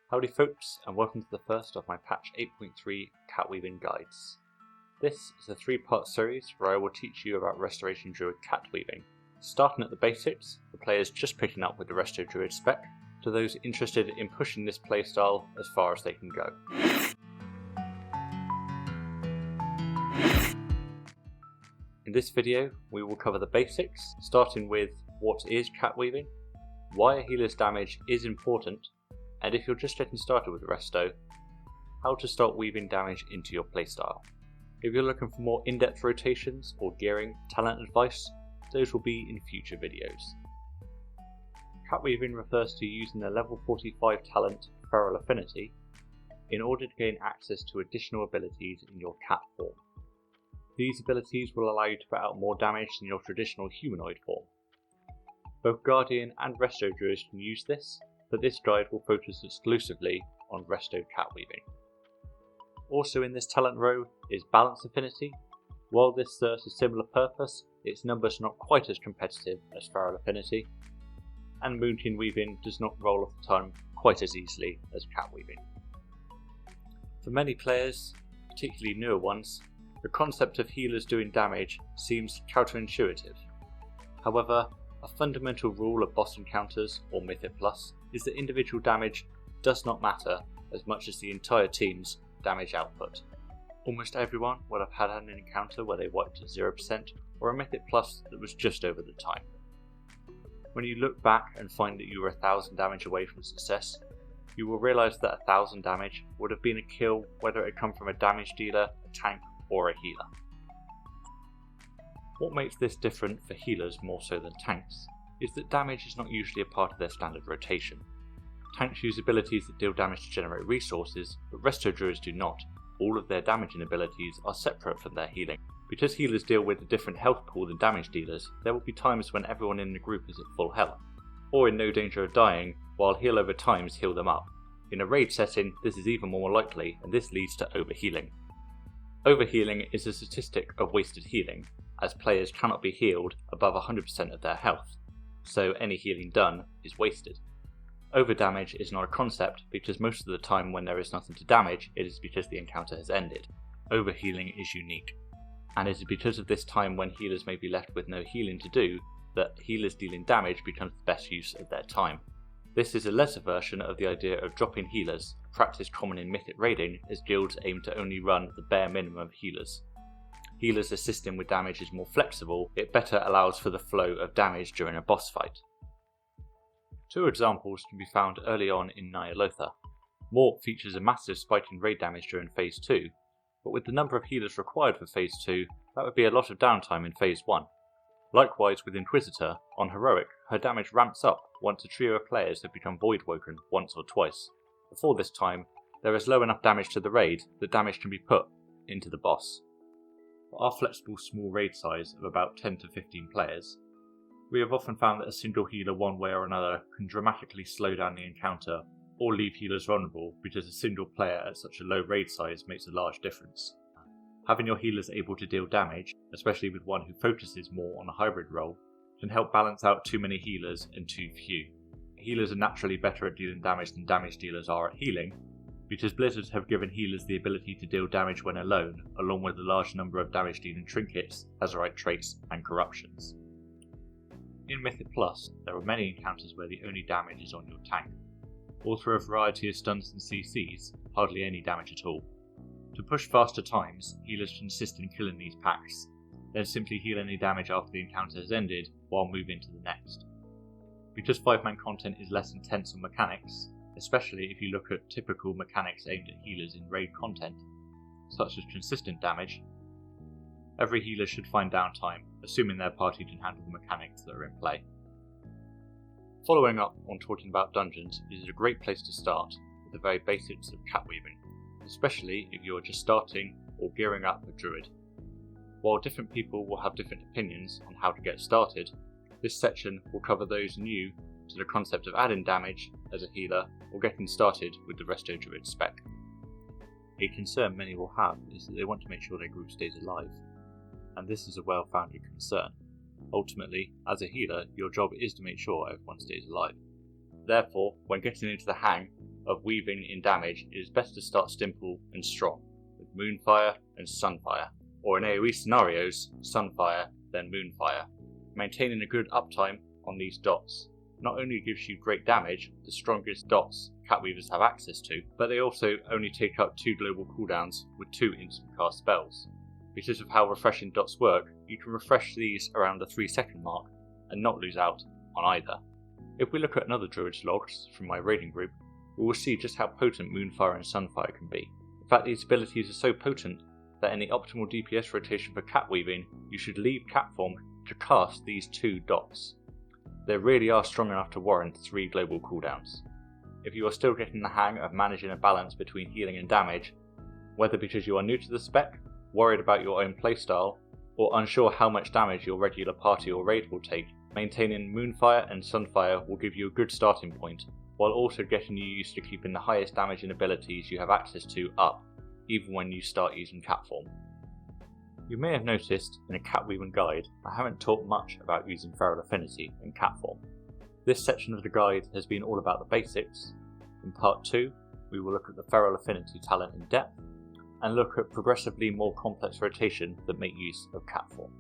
Howdy folks, and welcome to the first of my patch 8.3 Catweaving guides. This is a 3-part series where I will teach you about Restoration Druid Catweaving, starting at the basics, for players just picking up with the Resto Druid spec, to those interested in pushing this playstyle as far as they can go. In this video, we will cover the basics, starting with what is Catweaving, why a healer's damage is important, and if you're just getting started with Resto, how to start weaving damage into your playstyle. If you're looking for more in-depth rotations or gearing talent advice, those will be in future videos. Catweaving refers to using the level 45 talent Feral Affinity in order to gain access to additional abilities in your cat form. These abilities will allow you to put out more damage than your traditional humanoid form. Both Guardian and Resto Druids can use this, but this guide will focus exclusively on Resto Catweaving. Also in this talent row is Balance Affinity. While this serves a similar purpose, its numbers are not quite as competitive as Feral Affinity, and Moonkin Weaving does not roll off the tongue quite as easily as Catweaving. For many players, particularly newer ones, the concept of healers doing damage seems counterintuitive. However, a fundamental rule of boss encounters, or Mythic Plus, is that individual damage does not matter as much as the entire team's damage output. Almost everyone will have had an encounter where they wiped at 0% or a Mythic Plus that was just over the time. When you look back and find that you were 1000 damage away from success, you will realise that 1000 damage would have been a kill whether it had come from a damage dealer, a tank, or a healer. What makes this different for healers more so than tanks is that damage is not usually a part of their standard rotation. Tanks use abilities that deal damage to generate resources, but Resto Druids do not. All of their damaging abilities are separate from their healing. Because healers deal with a different health pool than damage dealers, there will be times when everyone in the group is at full health, or in no danger of dying, while heal over times heal them up. In a raid setting, this is even more likely, and this leads to overhealing. Overhealing is a statistic of wasted healing, as players cannot be healed above 100% of their health, so any healing done is wasted. Overdamage is not a concept because most of the time when there is nothing to damage, it is because the encounter has ended. Overhealing is unique, and it is because of this time when healers may be left with no healing to do that healers dealing damage becomes the best use of their time. This is a lesser version of the idea of dropping healers, a practice common in Mythic raiding as guilds aim to only run the bare minimum of healers. Healers assisting with damage is more flexible, it better allows for the flow of damage during a boss fight. Two examples can be found early on in Nyalotha. Morp features a massive spike in raid damage during Phase 2, but with the number of healers required for Phase 2, that would be a lot of downtime in Phase 1. Likewise with Inquisitor, on Heroic, her damage ramps up once a trio of players have become Voidwoken once or twice. Before this time, there is low enough damage to the raid that damage can be put into the boss. For our flexible small raid size of about 10 to 15 players, we have often found that a single healer one way or another can dramatically slow down the encounter or leave healers vulnerable because a single player at such a low raid size makes a large difference. Having your healers able to deal damage, especially with one who focuses more on a hybrid role, can help balance out too many healers and too few. Healers are naturally better at dealing damage than damage dealers are at healing, because Blizzards have given healers the ability to deal damage when alone, along with a large number of damage dealing trinkets, Azerite traits, and corruptions. In Mythic Plus, there are many encounters where the only damage is on your tank, or through a variety of stuns and CCs, hardly any damage at all. To push faster times, healers can insist in killing these packs, then simply heal any damage after the encounter has ended while moving to the next. Because 5-man content is less intense on mechanics, especially if you look at typical mechanics aimed at healers in raid content, such as consistent damage, every healer should find downtime, assuming their party can handle the mechanics that are in play. Following up on talking about dungeons is a great place to start with the very basics of Catweaving, especially if you are just starting or gearing up a druid. While different people will have different opinions on how to get started, this section will cover those new to the concept of adding damage as a healer or getting started with the Resto Druid spec. A concern many will have is that they want to make sure their group stays alive, and this is a well-founded concern. Ultimately, as a healer, your job is to make sure everyone stays alive. Therefore, when getting into the hang of weaving in damage, it is best to start simple and strong, with Moonfire and Sunfire, or in AoE scenarios, Sunfire then Moonfire. Maintaining a good uptime on these dots not only gives you great damage, the strongest dots Catweavers have access to, but they also only take up 2 global cooldowns with 2 instant cast spells. Because of how refreshing dots work, you can refresh these around the 3-second mark and not lose out on either. If we look at another Druid's logs from my raiding group, we will see just how potent Moonfire and Sunfire can be. In fact, these abilities are so potent that in the optimal DPS rotation for Catweaving, you should leave Catform to cast these 2 dots. They really are strong enough to warrant 3 global cooldowns. If you are still getting the hang of managing a balance between healing and damage, whether because you are new to the spec, worried about your own playstyle, or unsure how much damage your regular party or raid will take, maintaining Moonfire and Sunfire will give you a good starting point, while also getting you used to keeping the highest damaging abilities you have access to up, even when you start using Catform. You may have noticed in a Catweaving guide I haven't talked much about using Feral Affinity in Catform. This section of the guide has been all about the basics. In part 2 we will look at the Feral Affinity talent in depth and look at progressively more complex rotation that make use of Catform.